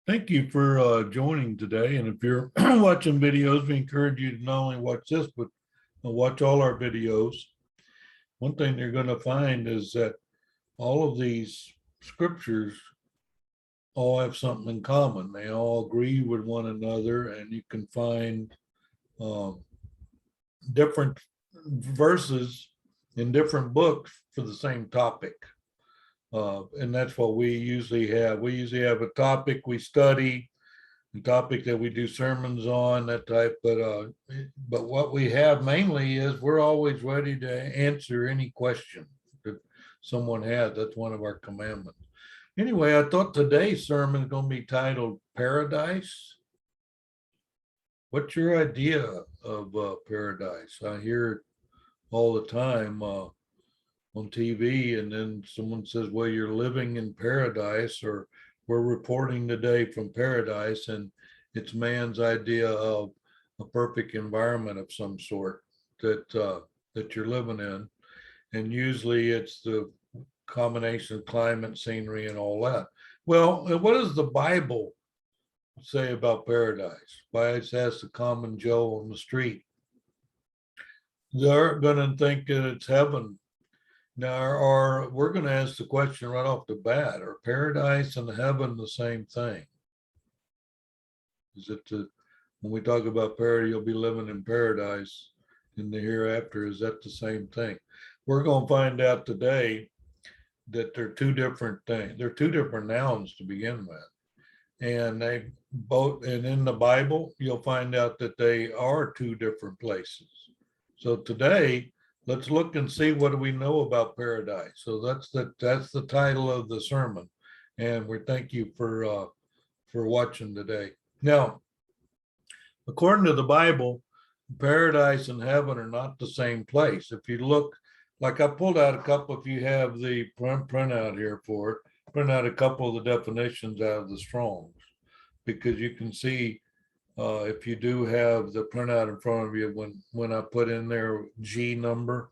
Thank you for joining today. And if you're watching videos, we encourage you to not only watch this, but watch all our videos. One thing you're going to find is that all of these scriptures all have something in common. They all agree with one another, and you can find um, different verses in different books for the same topic. And that's what we usually have. We usually have a topic we study, a topic that we do sermons on, that type. But what we have mainly is we're always ready to answer any question that someone has. That's one of our commandments. Anyway, I thought today's sermon is going to be titled Paradise. What's your idea of paradise? I hear it all the time on TV, and then someone says, well, you're living in paradise, or we're reporting today from paradise, and it's man's idea of a perfect environment of some sort that you're living in. And usually it's the combination of climate, scenery, and all that. Well, what does the Bible say about paradise? Why it's asked the common Joe on the street. They're going to think that it's heaven. Now, we're going to ask the question right off the bat: are paradise and heaven the same thing? Is it when we talk about paradise, you'll be living in paradise in the hereafter? Is that the same thing? We're going to find out today that they're two different things. They're two different nouns to begin with. And they both, and in the Bible, you'll find out that they are two different places. So today, let's look and see what do we know about paradise. So that's the title of the sermon, and we thank you for watching today. Now, according to the Bible, paradise and heaven are not the same place. If you look, like I pulled out a couple, if you have the printout here for it, print out a couple of the definitions out of the Strong's, because you can see if you do have the printout in front of you, when I put in there G number,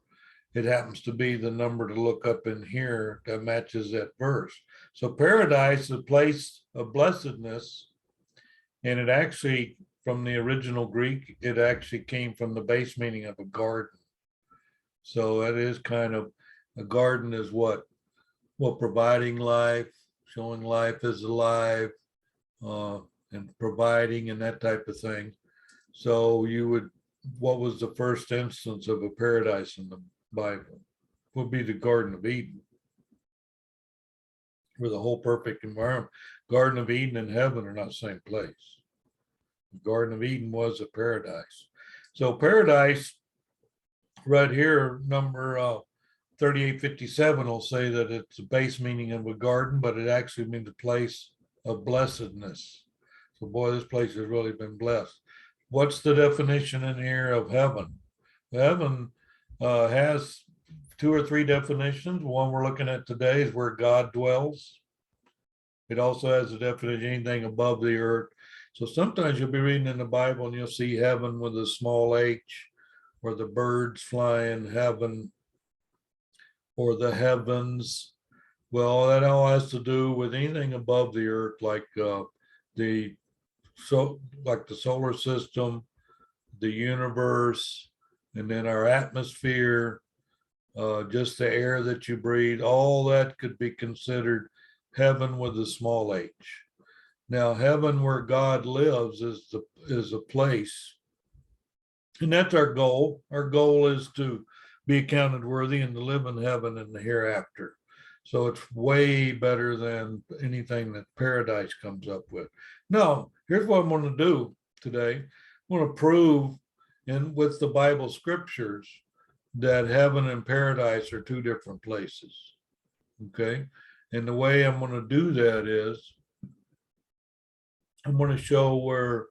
it happens to be the number to look up in here that matches that verse. So paradise is a place of blessedness, and it actually, from the original Greek, it actually came from the base meaning of a garden. So that is kind of, a garden is what? Well, providing life, showing life is alive, and providing and that type of thing. So what was the first instance of a paradise in the Bible? Would be the Garden of Eden, where the whole perfect environment. Garden of Eden and heaven are not the same place. The Garden of Eden was a paradise. So paradise, right here, number 3857 will say that it's a base meaning of a garden, but it actually means a place of blessedness. So boy, this place has really been blessed. What's the definition in here of heaven? Heaven has two or three definitions. One we're looking at today is where God dwells. It also has a definition, anything above the earth. So sometimes you'll be reading in the Bible and you'll see heaven with a small h, or the birds fly in heaven, or the heavens. Well, that all has to do with anything above the earth, like the solar system, the universe, and then our atmosphere, just the air that you breathe. All that could be considered heaven with a small h. Now, heaven where God lives is a place, and that's our goal. Our goal is to be accounted worthy and to live in heaven in the hereafter. So it's way better than anything that paradise comes up with. Now, here's what I'm going to do today. I want to prove with the Bible scriptures that heaven and paradise are two different places. Okay? And the way I'm going to do that is I'm going to show where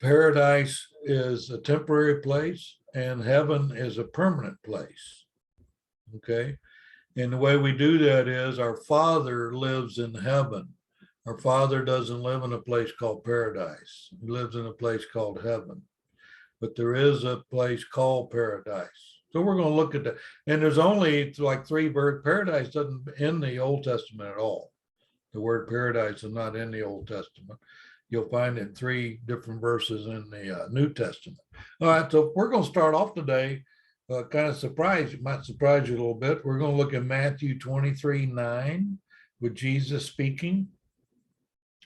paradise is a temporary place and heaven is a permanent place. Okay. And the way we do that is our Father lives in heaven. Our Father doesn't live in a place called paradise. He lives in a place called heaven. But there is a place called paradise. So we're going to look at that. And there's only like three birds. Paradise doesn't in the Old Testament at all. The word paradise is not in the Old Testament. You'll find it in 3 different verses in the New Testament. All right, so we're going to start off today, kind of surprised. It might surprise you a little bit. We're going to look at Matthew 23:9 with Jesus speaking.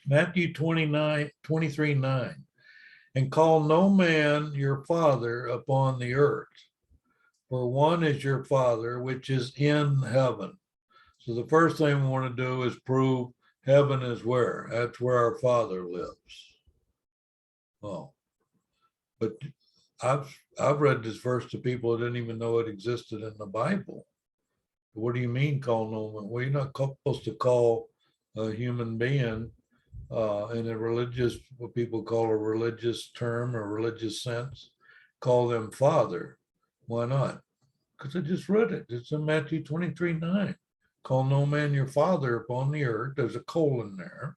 Matthew 23:9. And call no man your father upon the earth, for one is your Father which is in heaven. So the first thing we want to do is prove heaven is where? That's where our Father lives. Oh, but I've read this verse to people that didn't even know it existed in the Bible. What do you mean call no man? Well, you're not supposed to call a human being in a religious, what people call a religious term or religious sense, call them Father. Why not? Because I just read it. It's in Matthew 23:9. Call no man your father upon the earth. There's a colon there.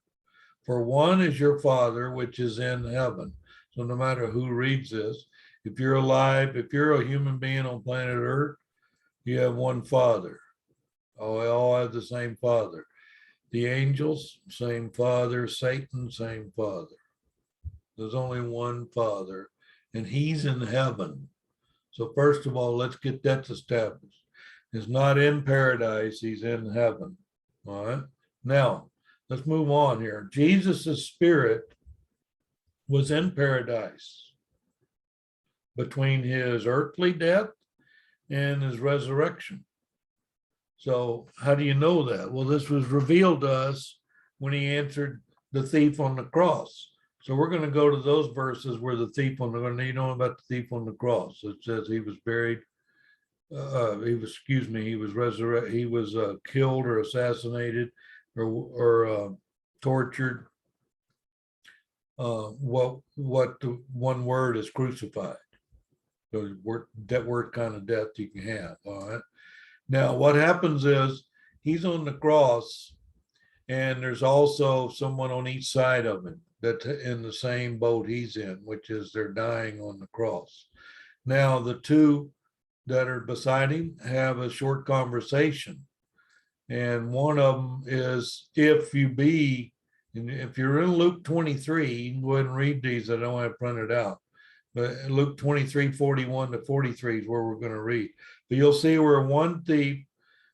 For one is your Father which is in heaven. So no matter who reads this, if you're alive, if you're a human being on planet Earth, you have one Father. Oh, they all have the same Father. The angels, same Father. Satan, same Father. There's only one Father, and he's in heaven. So first of all, let's get that established. He's not in paradise, he's in heaven. All right. Now, let's move on here. Jesus' spirit was in paradise between his earthly death and his resurrection. So how do you know that? Well, this was revealed to us when he answered the thief on the cross. So we're going to go to those verses where the thief on the, you know about the thief on the cross. It says he was buried. He was resurrected. He was killed or assassinated or tortured. What the one word is crucified. So that word kind of death you can have. All right. Now what happens is he's on the cross, and there's also someone on each side of him that's in the same boat he's in, which is they're dying on the cross. Now the two that are beside him have a short conversation. And one of them is, if you be, and if you're in Luke 23, you can go ahead and read these. I don't have printed out. But Luke 23:41 to 43 is where we're going to read. But you'll see where one thief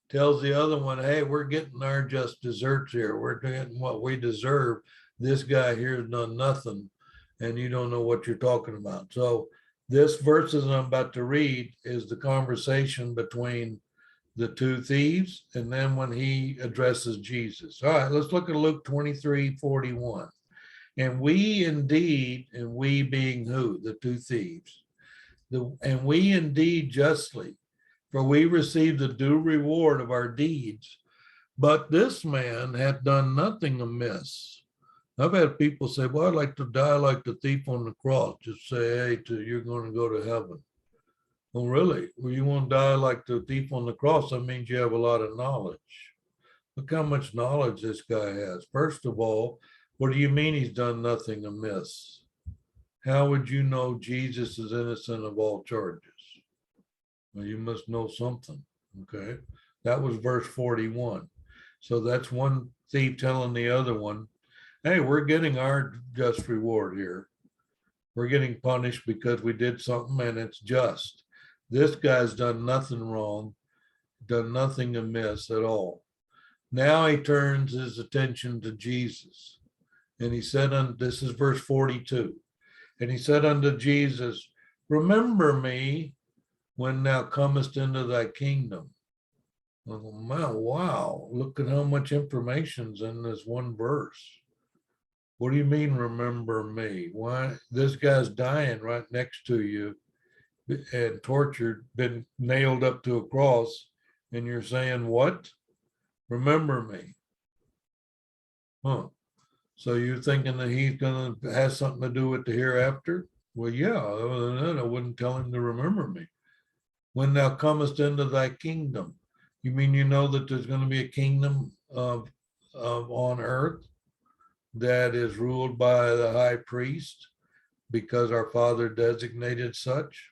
tells the other one, hey, we're getting our just desserts here. We're getting what we deserve. This guy here has done nothing, and you don't know what you're talking about. So this verses I'm about to read is the conversation between the two thieves, and then when he addresses Jesus. All right, let's look at Luke 23:41. And we indeed, and we being who? The two thieves. And we indeed justly, for we receive the due reward of our deeds. But this man hath done nothing amiss. I've had people say, well, I'd like to die like the thief on the cross. Just say, hey, you're going to go to heaven. Well, really? Well, you want to die like the thief on the cross? That means you have a lot of knowledge. Look how much knowledge this guy has. First of all, what do you mean he's done nothing amiss? How would you know Jesus is innocent of all charges? Well, you must know something, okay? That was verse 41. So that's one thief telling the other one, hey, we're getting our just reward here. We're getting punished because we did something and it's just. This guy's done nothing wrong, done nothing amiss at all. Now he turns his attention to Jesus. And he said, this is verse 42. And he said unto Jesus, remember me when thou comest into thy kingdom. Oh, man, wow, look at how much information's in this one verse. What do you mean, remember me? Why? This guy's dying right next to you and tortured, been nailed up to a cross, and you're saying, what? Remember me. Huh. So you're thinking that he's going to have something to do with the hereafter? Well, yeah, other than that, I wouldn't tell him to remember me. When thou comest into thy kingdom, you mean you know that there's going to be a kingdom of on earth that is ruled by the high priest because our Father designated such?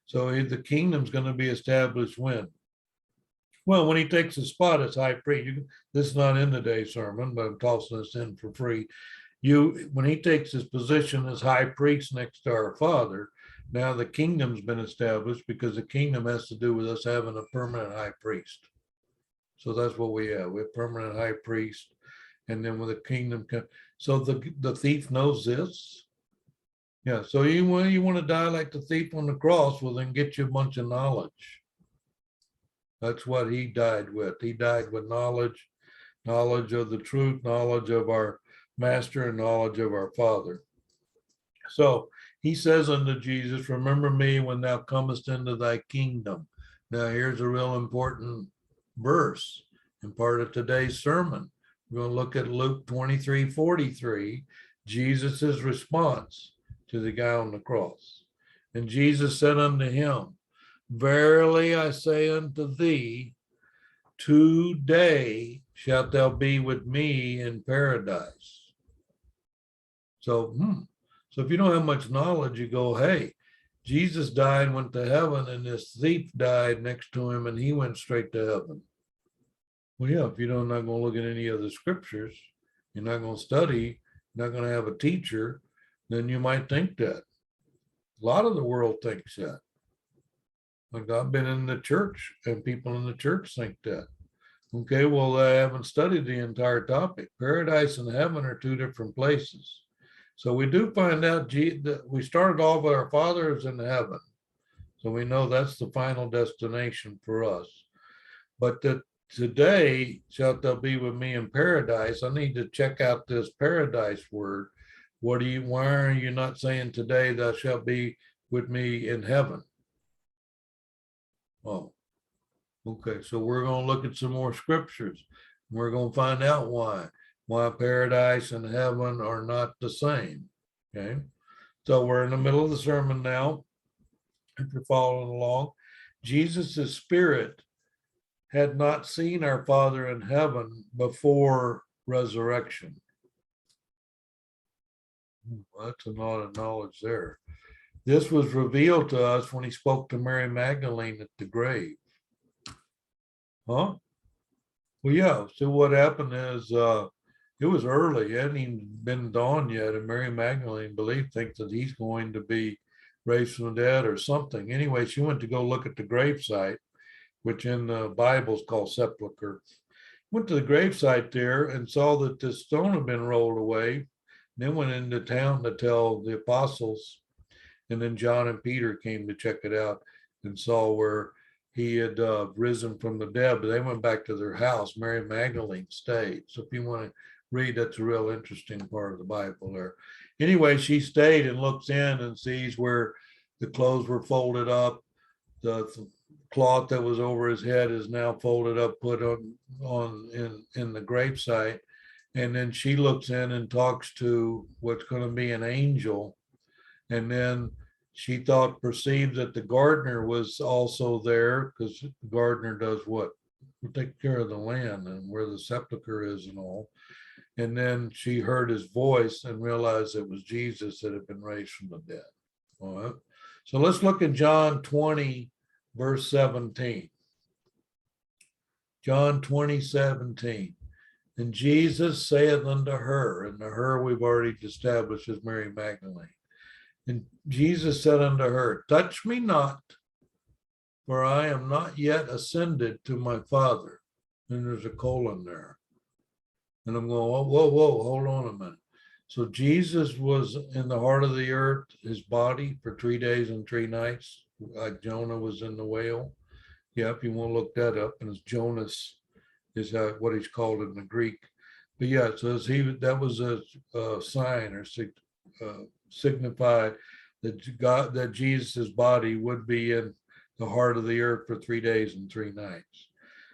So the kingdom's going to be established when? Well, when he takes his spot as high priest, this is not in today's sermon, but I'm tossing this in for free. When he takes his position as high priest next to our Father, now the kingdom's been established, because the kingdom has to do with us having a permanent high priest. So that's what we have. We have permanent high priest, and then when the kingdom comes, so the thief knows this. Yeah. So you want to die like the thief on the cross? Well, then get you a bunch of knowledge. That's what he died with. He died with knowledge of the truth, knowledge of our master, and knowledge of our Father. So he says unto Jesus, remember me when thou comest into thy kingdom. Now here's a real important verse and part of today's sermon. We're going to look at Luke 23:43, Jesus's response to the guy on the cross. And Jesus said unto him, verily I say unto thee, today shalt thou be with me in paradise. So if you don't have much knowledge, you go, hey, Jesus died and went to heaven, and this thief died next to him and he went straight to heaven. Well, yeah, if you're not going to look at any other scriptures, you're not going to study, you're not going to have a teacher, then you might think that. A lot of the world thinks that. Like, I've been in the church and people in the church think that. Okay, well, I haven't studied the entire topic. Paradise and heaven are two different places. So we do find out that we started off with our Father is in heaven. So we know that's the final destination for us. But that today shalt thou be with me in paradise. I need to check out this paradise word. Why are you not saying today thou shalt be with me in heaven? Oh, okay. So we're going to look at some more scriptures. We're going to find out why paradise and heaven are not the same. Okay. So we're in the middle of the sermon now. If you're following along, Jesus' spirit had not seen our Father in heaven before resurrection. Well, that's a lot of knowledge there. This was revealed to us when he spoke to Mary Magdalene at the grave. Huh? Well, yeah. So what happened is it was early. It hadn't even been dawn yet. And Mary Magdalene thinks that he's going to be raised from the dead or something. Anyway, she went to go look at the gravesite, which in the Bible is called sepulcher. Went to the gravesite there and saw that the stone had been rolled away. Then went into town to tell the apostles. And then John and Peter came to check it out and saw where he had risen from the dead, but they went back to their house. Mary Magdalene stayed. So if you want to read, that's a real interesting part of the Bible there. Anyway, she stayed and looks in and sees where the clothes were folded up. The cloth that was over his head is now folded up, put on in the gravesite. And then she looks in and talks to what's going to be an angel. And then she perceived that the gardener was also there, because the gardener does what? Take care of the land and where the sepulcher is and all. And then she heard his voice and realized it was Jesus that had been raised from the dead. All right. So let's look at John 20, verse 17. John 20:17. And Jesus saith unto her, and the her we've already established as Mary Magdalene. And Jesus said unto her, touch me not, for I am not yet ascended to my Father. And there's a colon there. And I'm going, whoa, hold on a minute. So Jesus was in the heart of the earth, his body, for 3 days and 3 nights, like Jonah was in the whale. Yeah, if you want to look that up, and it's Jonas is what he's called in the Greek. But yeah, so that was a sign or signified that Jesus' body would be in the heart of the earth for 3 days and 3 nights.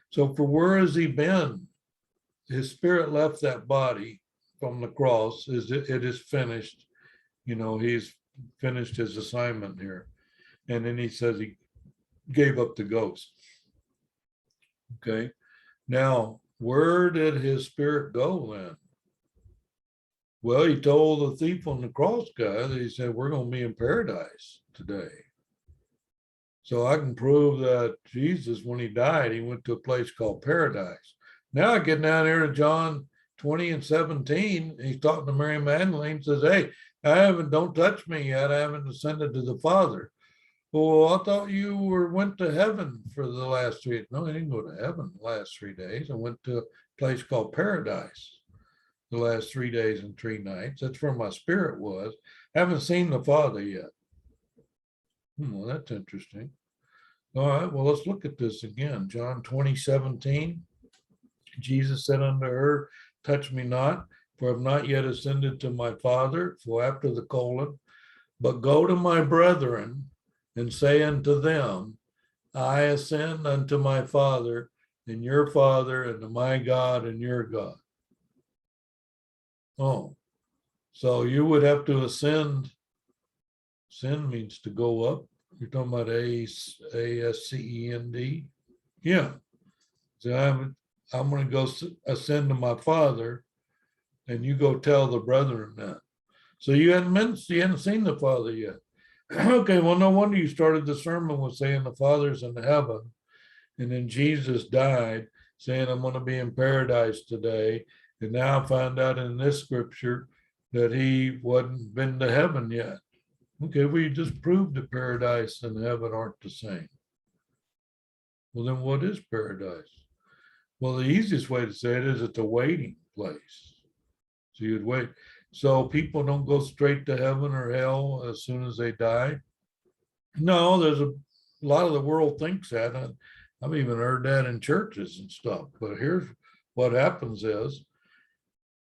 So for where has he been? His spirit left that body from the cross. It is finished. He's finished his assignment here. And then he says he gave up the ghost. Okay. Now, where did his spirit go then? Well, he told the thief on the cross guy that he said, we're going to be in paradise today. So I can prove that Jesus, when he died, he went to a place called paradise. Now I get down here to John 20 and 17. He's talking to Mary Magdalene, says, hey, don't touch me yet. I haven't ascended to the Father. Well, I thought you went to heaven for the last 3 days. No, I didn't go to heaven the last 3 days. I went to a place called paradise the last 3 days and 3 nights. That's where my spirit was. I haven't seen the Father yet. Well, that's interesting. All right, well, let's look at this again. John 20:17. Jesus said unto her, touch me not, for I have not yet ascended to my Father, for after the colon, but go to my brethren and say unto them, I ascend unto my Father and your Father, and to my God and your God. Oh, so you would have to ascend. Ascend means to go up. You're talking about ASCEND? Yeah. So I'm going to go ascend to my Father, and you go tell the brethren that. So you hadn't seen the Father yet. Okay, well, no wonder you started the sermon with saying the Father's in heaven, and then Jesus died, saying I'm going to be in paradise today. And now I find out in this scripture that he wasn't been to heaven yet. Okay, we just proved that paradise and heaven aren't the same. Well, then what is paradise? Well, the easiest way to say it is it's a waiting place. So you'd wait. So people don't go straight to heaven or hell as soon as they die. No, there's a lot of the world thinks that. I've even heard that in churches and stuff. But here's what happens is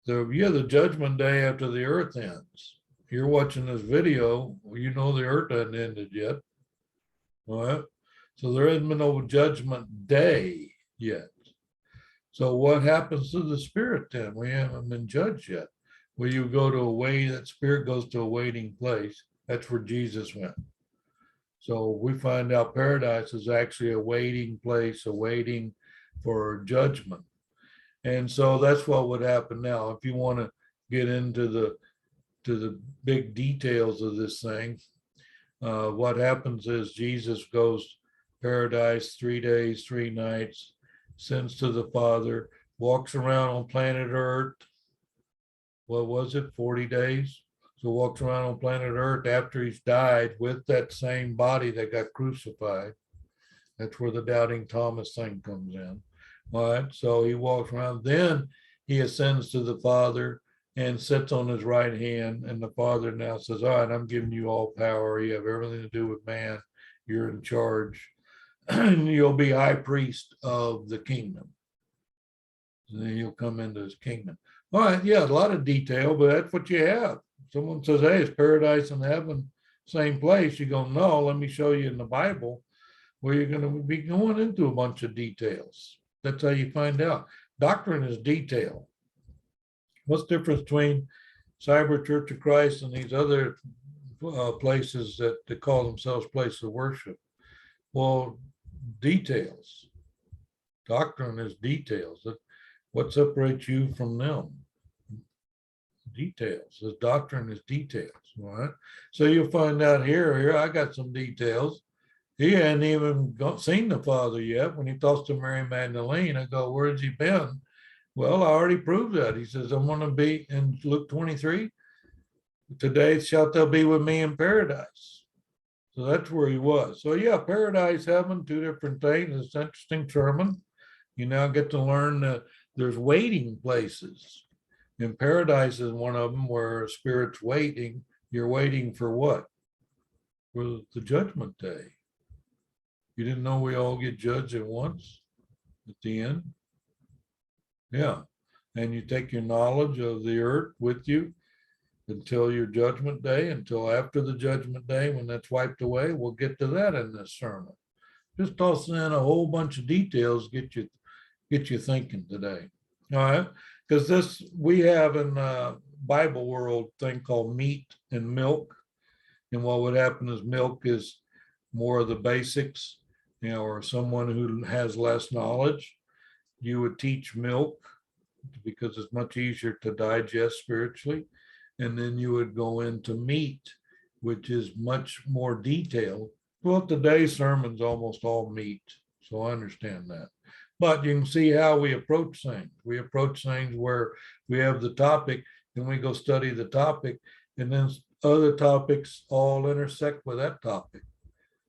the judgment day after the earth ends. You're watching this video, you know the earth hasn't ended yet. All right. So there hasn't been no judgment day yet. So what happens to the spirit then? We haven't been judged yet. Well, you go to that spirit goes to a waiting place. That's where Jesus went. So we find out paradise is actually a waiting place, awaiting for judgment. And so that's what would happen now. If you want to get into the big details of this thing, what happens is Jesus goes paradise 3 days, 3 nights, sends to the Father, walks around on planet Earth. What was it, 40 days? So walks around on planet Earth after he's died with that same body that got crucified. That's where the doubting Thomas thing comes in. All right, so he walks around. Then he ascends to the Father and sits on his right hand. And the Father now says, all right, I'm giving you all power. You have everything to do with man. You're in charge. And you'll be high priest of the kingdom. And then you'll come into his kingdom. All right, yeah, a lot of detail, but that's what you have. Someone says, hey, is paradise and heaven same place? You go, no, let me show you in the Bible where you're going to be going into a bunch of details. That's how you find out. Doctrine is detail. What's the difference between Cyber Church of Christ and these other places that they call themselves places of worship? Well, details. Doctrine is details. What separates you from them? Details. The doctrine is details, right? So you'll find out here I got some details. He hadn't even seen the Father yet. When he talks to Mary Magdalene, I go, where's he been? Well, I already proved that. He says, I'm going to be in Luke 23. Today shalt thou be with me in paradise. So that's where he was. So yeah, paradise, heaven, two different things. It's an interesting sermon. You now get to learn that there's waiting places. And paradise is one of them where spirit's waiting. You're waiting for what? For the judgment day. You didn't know we all get judged at once at the end? Yeah. And you take your knowledge of the earth with you until your judgment day, until after the judgment day, when that's wiped away. We'll get to that in this sermon. Just tossing in a whole bunch of details, get you thinking today. All right. Because we have in Bible world thing called meat and milk. And what would happen is milk is more of the basics, or someone who has less knowledge, you would teach milk because it's much easier to digest spiritually. And then you would go into meat, which is much more detailed Well, today's sermon's almost all meat, so I understand that. But you can see how we approach things. We approach things where we have the topic, and we go study the topic, and then other topics all intersect with that topic.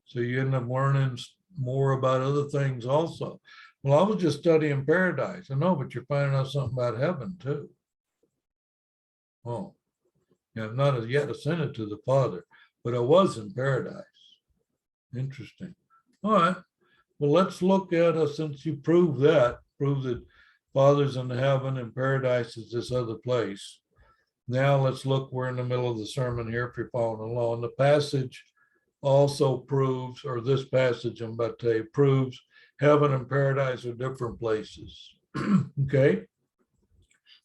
So you end up learning more about other things also. Well, I was just studying paradise. I know, but you're finding out something about heaven too. Oh, yeah, I've not yet ascended to the Father, but I was in paradise. Interesting. All right. Well, let's look at since you prove that Father's in heaven and paradise is this other place. Now let's look, we're in the middle of the sermon here if you're following along. The passage also proves, or this passage I'm about to tell you, proves heaven and paradise are different places. Okay.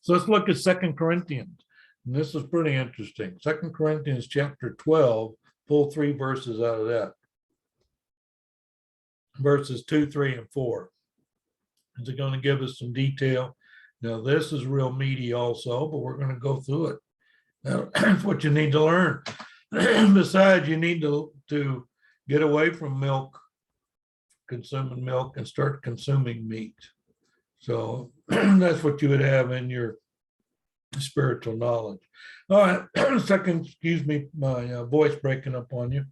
So let's look at 2 Corinthians. And this is pretty interesting. 2 Corinthians chapter 12, pull 3 verses out of that. Verses 2, 3, and 4. Is it going to give us some detail? Now, this is real meaty also, but we're going to go through it. Now, that's what you need to learn. Besides, you need to get away from consuming milk, and start consuming meat. So that's what you would have in your spiritual knowledge. All right, second, excuse me, my voice breaking up on you.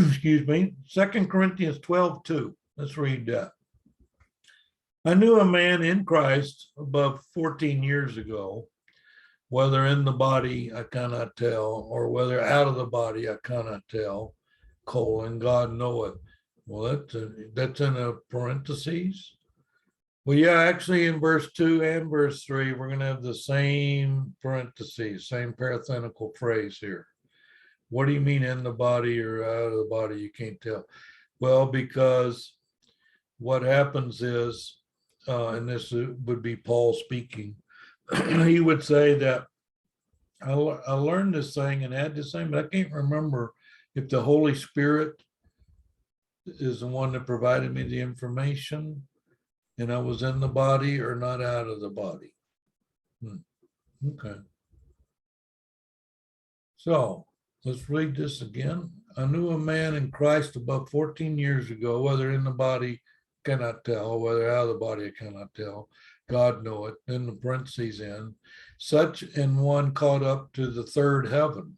Excuse me, 2 Corinthians 12:2. Let's read that. I knew a man in Christ above 14 years ago, whether in the body I cannot tell, or whether out of the body I cannot tell, God knoweth. Well, that's in a parentheses. Well, yeah, actually in verse 2 and verse 3, we're going to have the same parentheses, same parenthetical phrase here. What do you mean in the body or out of the body? You can't tell. Well, because what happens is, and this would be Paul speaking, he would say that I learned this thing and had this thing, but I can't remember if the Holy Spirit is the one that provided me the information and I was in the body or not out of the body. Okay. So let's read this again. I knew a man in Christ above 14 years ago, whether in the body cannot tell, whether out of the body I cannot tell. God know it. Then the parentheses in. Such an one caught up to the third heaven.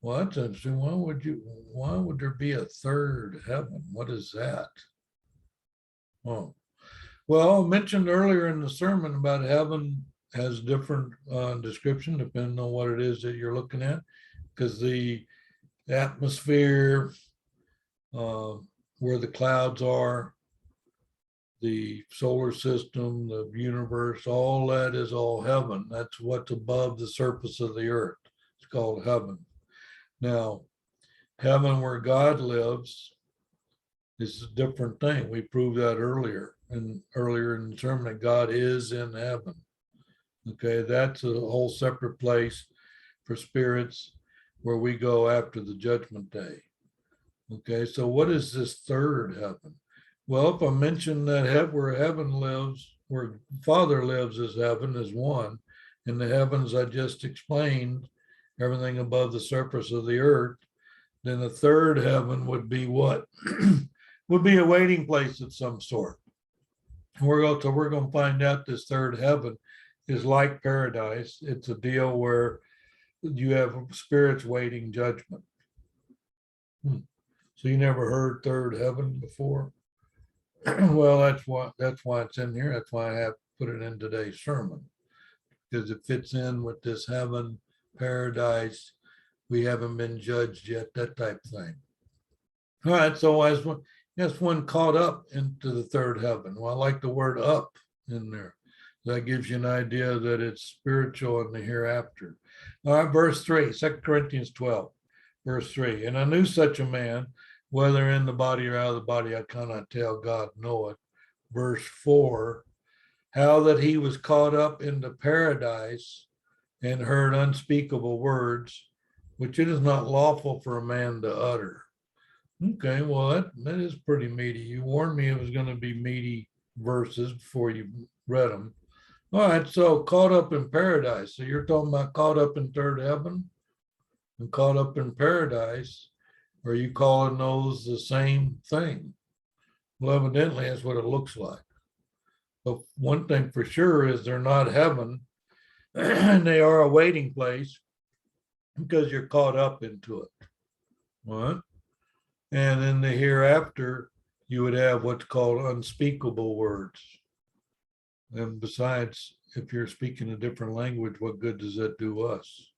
Well, that's interesting. Why would there be a third heaven? What is that? Oh, well, I mentioned earlier in the sermon about heaven has different description depending on what it is that you're looking at, because the atmosphere, where the clouds are, the solar system, the universe, all that is all heaven. That's what's above the surface of the earth. It's called heaven. Now, heaven where God lives is a different thing. We proved that earlier in the sermon that God is in heaven. Okay, that's a whole separate place for spirits where we go after the judgment day. Okay, so what is this third heaven? Well, if I mention that where heaven lives, where Father lives is heaven is one, and the heavens I just explained, everything above the surface of the earth, then the third heaven would be what? Would be a waiting place of some sort. We're going to find out this third heaven is like paradise. It's a deal where you have spirits waiting judgment. So you never heard third heaven before? Well, that's why it's in here. That's why I have put it in today's sermon, because it fits in with this heaven, paradise. We haven't been judged yet, that type of thing. All right, so as one caught up into the third heaven. Well, I like the word up in there. That gives you an idea that it's spiritual in the hereafter. All right, verse 3, 2 Corinthians 12, verse 3. And I knew such a man, whether in the body or out of the body, I cannot tell, God knoweth. Verse 4, how that he was caught up into paradise and heard unspeakable words, which it is not lawful for a man to utter. Okay, well, that is pretty meaty. You warned me it was going to be meaty verses before you read them. All right, so caught up in paradise. So you're talking about caught up in third heaven and caught up in paradise. Or are you calling those the same thing? Well, evidently that's what it looks like. But one thing for sure is they're not heaven, and they are a waiting place because you're caught up into it. What? And in the hereafter, you would have what's called unspeakable words. And besides, if you're speaking a different language, what good does that do us?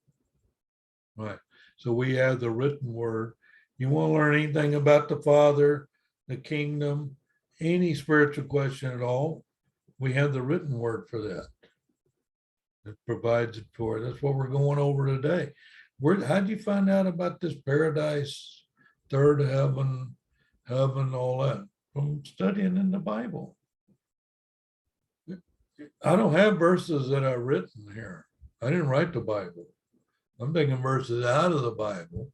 Right. So we have the written word. You want to learn anything about the Father, the kingdom, any spiritual question at all, we have the written word for that. It provides it for it. That's what we're going over today. How'd you find out about this paradise, third heaven, all that? From studying in the Bible. I don't have verses that are written here. I didn't write the Bible. I'm taking verses out of the Bible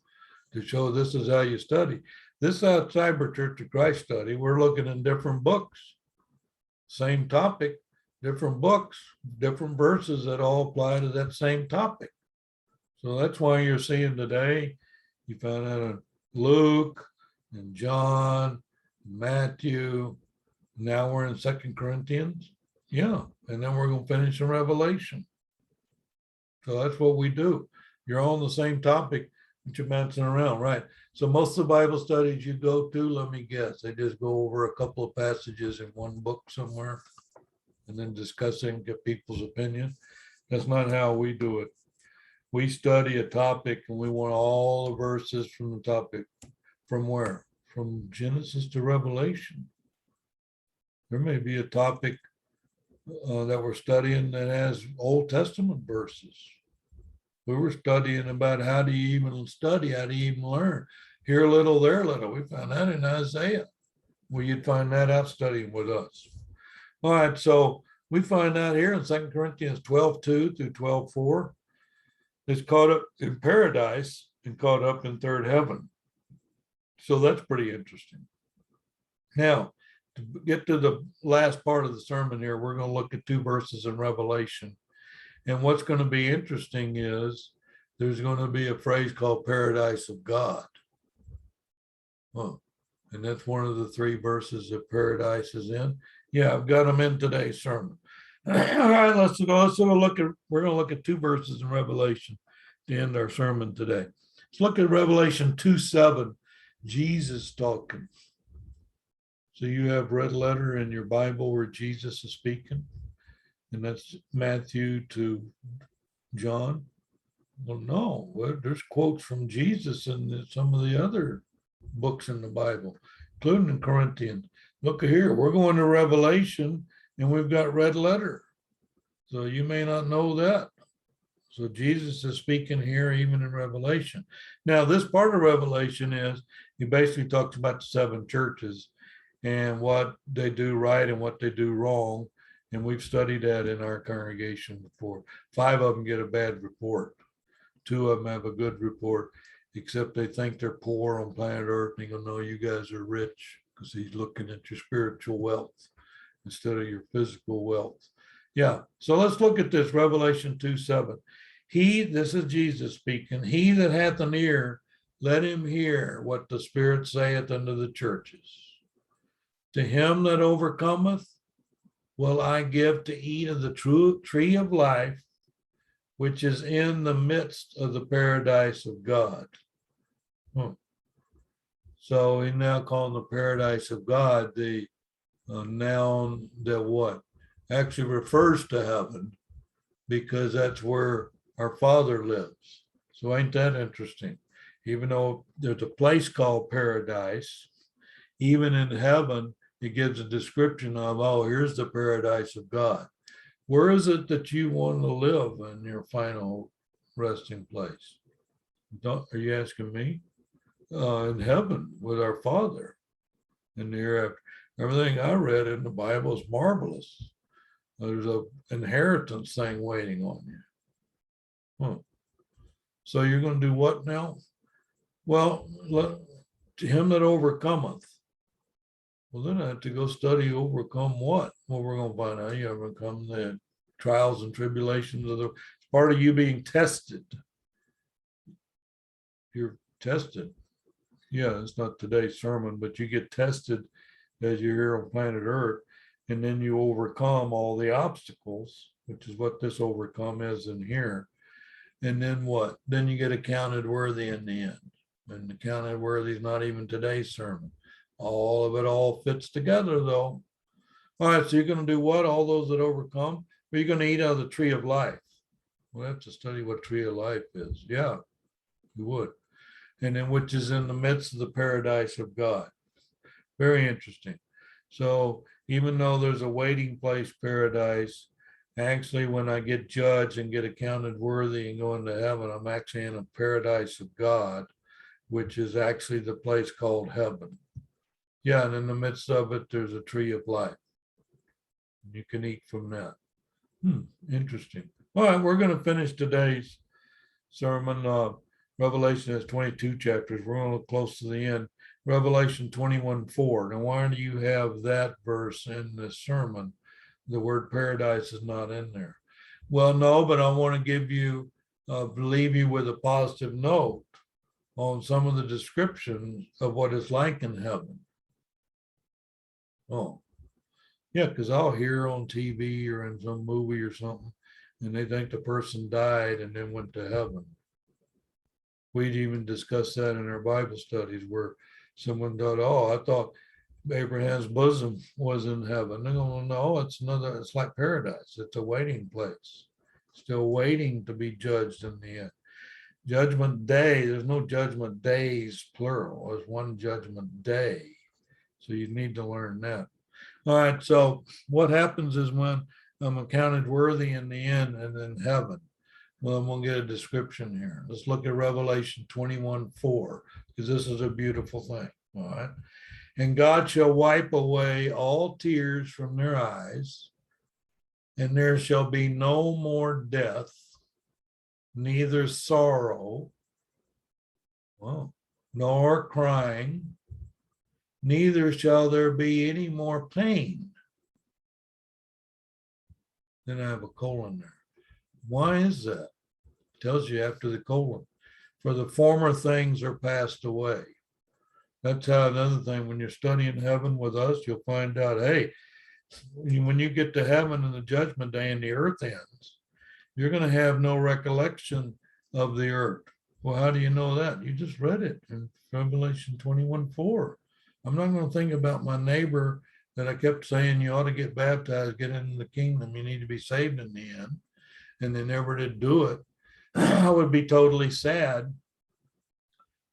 to show this is how you study. This Cyber Church of Christ study, we're looking in different books, same topic, different books, different verses that all apply to that same topic. So that's why you're seeing today, you found out in Luke and John, Matthew, now we're in 2 Corinthians. Yeah, and then we're going to finish in Revelation. So that's what we do. You're all on the same topic, but you're bouncing around, right? So most of the Bible studies you go to, let me guess, they just go over a couple of passages in one book somewhere and then discussing, get people's opinion. That's not how we do it. We study a topic and we want all the verses from the topic. From where? From Genesis to Revelation. There may be a topic that we're studying that has Old Testament verses. We were studying about how do you even study, how do you even learn. Here a little, there a little. We found that in Isaiah. Well, you'd find that out studying with us. All right, so we find that here in 2 Corinthians 12:2 through 12:4. It's caught up in paradise and caught up in third heaven. So that's pretty interesting. Now, to get to the last part of the sermon here, we're going to look at 2 verses in Revelation. And what's going to be interesting is there's going to be a phrase called paradise of God. Oh, and that's one of the 3 verses that paradise is in. Yeah, I've got them in today's sermon. All right, let's go. We're going to look at 2 verses in Revelation to end our sermon today. Let's look at Revelation 2:7, Jesus talking. So you have red letter in your Bible where Jesus is speaking, and that's Matthew to John. Well, no, there's quotes from Jesus in some of the other books in the Bible, including in Corinthians. Look here, we're going to Revelation, and we've got red letter. So you may not know that. So Jesus is speaking here even in Revelation. Now, this part of Revelation is, he basically talks about the 7 churches and what they do right and what they do wrong. And we've studied that in our congregation before. 5 of them get a bad report. 2 of them have a good report, except they think they're poor on planet Earth. And he goes, no, you guys are rich, because he's looking at your spiritual wealth instead of your physical wealth. Yeah, so let's look at this, Revelation 2:7. This is Jesus speaking, he that hath an ear, let him hear what the Spirit saith unto the churches. To him that overcometh will I give to eat of the true tree of life, which is in the midst of the paradise of God. So he now calling the paradise of God the noun that what? Actually refers to heaven, because that's where our Father lives. So ain't that interesting? Even though there's a place called paradise, even in heaven, it gives a description of, oh, here's the paradise of God. Where is it that you want to live in your final resting place? Are you asking me? In heaven with our Father in the hereafter. Everything I read in the Bible is marvelous. There's an inheritance thing waiting on you. So you're going to do what now? Well, to him that overcometh. Well, then I have to go study overcome what? Well, we're going to find out you overcome the trials and tribulations of it's part of you being tested. You're tested. Yeah, it's not today's sermon, but you get tested as you're here on planet Earth, and then you overcome all the obstacles, which is what this overcome is in here. And then what? Then you get accounted worthy in the end. And accounted worthy is not even today's sermon. All of it all fits together, though. All right, so you're going to do what? All those that overcome? Are you going to eat out of the tree of life? We'll have to study what tree of life is. Yeah, you would. And then which is in the midst of the paradise of God. Very interesting. So even though there's a waiting place paradise, actually when I get judged and get accounted worthy and go into heaven, I'm actually in a paradise of God, which is actually the place called heaven. Yeah, and in the midst of it, there's a tree of life. You can eat from that. Interesting. All right, we're going to finish today's sermon. Revelation has 22 chapters. We're going to look close to the end. Revelation 21:4. Now, why do you have that verse in this sermon? The word paradise is not in there. Well, no, but I want to give you, leave you with a positive note on some of the descriptions of what it's like in heaven. Oh, yeah, because I'll hear on TV or in some movie or something, and they think the person died and then went to heaven. We'd even discussed that in our Bible studies where someone thought, oh, I thought Abraham's bosom was in heaven. They go, no, it's like paradise. It's a waiting place, still waiting to be judged in the end. Judgment day, there's no judgment days, plural. There's one judgment day. So you need to learn that. All right, so what happens is when I'm accounted worthy in the end and in heaven, well, we'll get a description here. Let's look at Revelation 21:4, because this is a beautiful thing. All right. And God shall wipe away all tears from their eyes, and there shall be no more death, neither sorrow, nor crying, neither shall there be any more pain. Then I have a colon there. Why is that? It tells you after the colon. For the former things are passed away. That's how another thing, when you're studying heaven with us, you'll find out, hey, when you get to heaven and the judgment day and the earth ends, you're going to have no recollection of the earth. Well, how do you know that? You just read it in Revelation 21:4. I'm not going to think about my neighbor that I kept saying you ought to get baptized, get into the kingdom, you need to be saved in the end, and they never did do it. I would be totally sad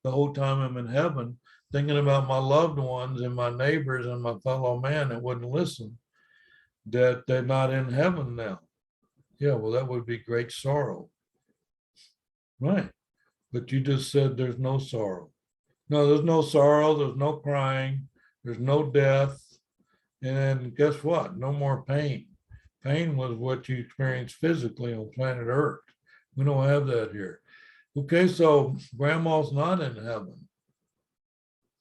the whole time I'm in heaven, thinking about my loved ones and my neighbors and my fellow man that wouldn't listen, that they're not in heaven now. Yeah, well, that would be great sorrow. Right. But you just said there's no sorrow. No, there's no sorrow. There's no crying. There's no death. And then guess what? No more pain. Pain was what you experienced physically on planet Earth. We don't have that here. Okay, so grandma's not in heaven.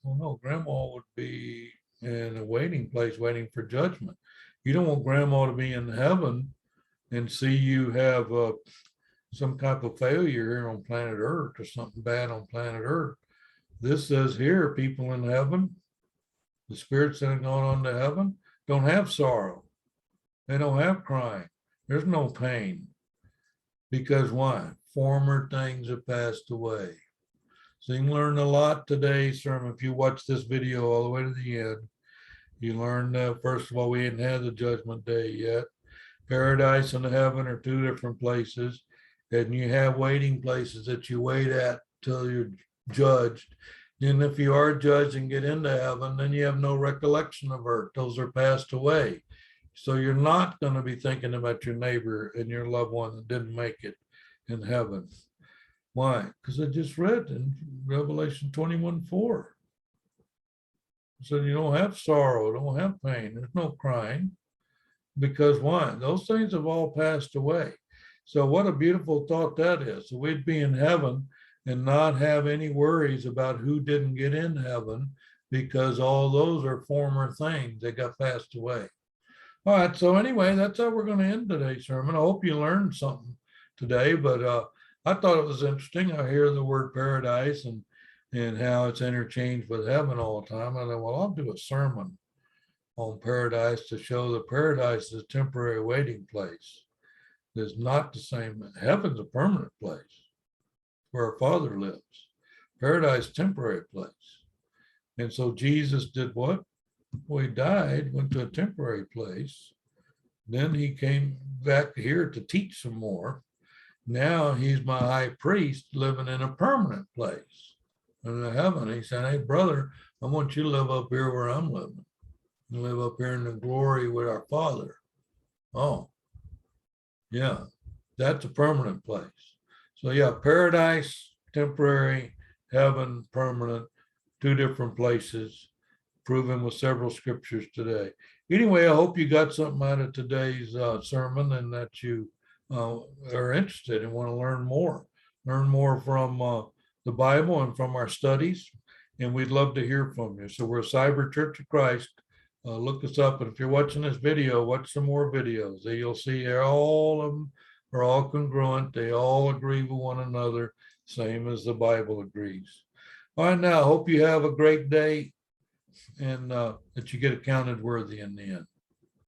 Well, no, grandma would be in a waiting place, waiting for judgment. You don't want grandma to be in heaven and see you have some type of failure here on planet Earth or something bad on planet Earth. This says here, people in heaven, the spirits that have gone on to heaven, don't have sorrow. They don't have crying. There's no pain. Because why? Former things have passed away. So you can learn a lot today, sermon. If you watch this video all the way to the end, you learn that, first of all, we hadn't had the judgment day yet. Paradise and heaven are two different places. And you have waiting places that you wait at till you're judged. And if you are judged and get into heaven, then you have no recollection of earth. Those are passed away. So you're not going to be thinking about your neighbor and your loved one that didn't make it in heaven. Why? Because I just read in Revelation 21:4. So you don't have sorrow, don't have pain, there's no crying. Because why? Those things have all passed away. So what a beautiful thought that is. So we'd be in heaven and not have any worries about who didn't get in heaven, because all those are former things that got passed away. All right, so anyway, that's how we're going to end today's sermon. I hope you learned something today, but I thought it was interesting. I hear the word paradise, and and how it's interchanged with heaven all the time. And then, well, I'll do a sermon on paradise to show that paradise is a temporary waiting place. It's not the same. Heaven's a permanent place where our Father lives. Paradise, temporary place. And so Jesus did what? Well, he died, went to a temporary place. Then he came back here to teach some more. Now he's my high priest living in a permanent place in heaven. He said, hey, brother, I want you to live up here where I'm living. And live up here in the glory with our Father. Oh, yeah, that's a permanent place. So yeah, paradise, temporary, heaven, permanent, two different places, proven with several scriptures today. Anyway, I hope you got something out of today's sermon and that you are interested and want to learn more from the Bible and from our studies. And we'd love to hear from you. So we're Cyber Church of Christ. Look us up. And if you're watching this video, watch some more videos. You'll see all of them are all congruent. They all agree with one another, same as the Bible agrees. All right, now, hope you have a great day and that you get accounted worthy in the end.